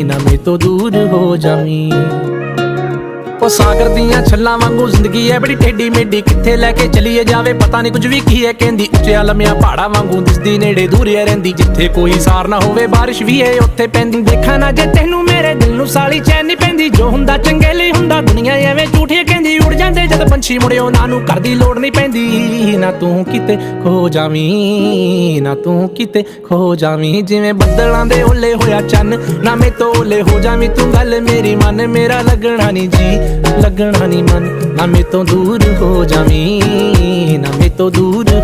ना मेरे तो दूर हो जावी। ओ सागर दियां छल्लां वांगू जिंदगी है बड़ी टेढ़ी मेढ़ी, कित्थे लैके चलीए जावे पता नहीं कुछ भी की है कहंदी। उच्चिया लम्मिया पहाड़ा वांगू दिसदी नेड़े दूर रहिंदी, जिथे कोई सार ना होवे बारिश भी है उत्थे पैंदी। देखा ना जे तैनू मेरे दिल नू साली चैन नहीं पैंदी, जो हुंदा चंगे लई हुंदा दुनिया एवें झूठी कहंदी। उड़ जांदे जद पंछी मुड़े उन्हां नू घर दी लोड़ नहीं पैंदी। ना तू किते खो जावीं, ना तू किते खो जावीं, जिवें बदलां दे ओले होया चन्न, ना मैं तो ओले हो जावीं। तू गल मेरी मन, मेरा लगना नहीं जी लगना नहीं मन, ना मैं तो दूर हो जावीं, ना मैं तो दूर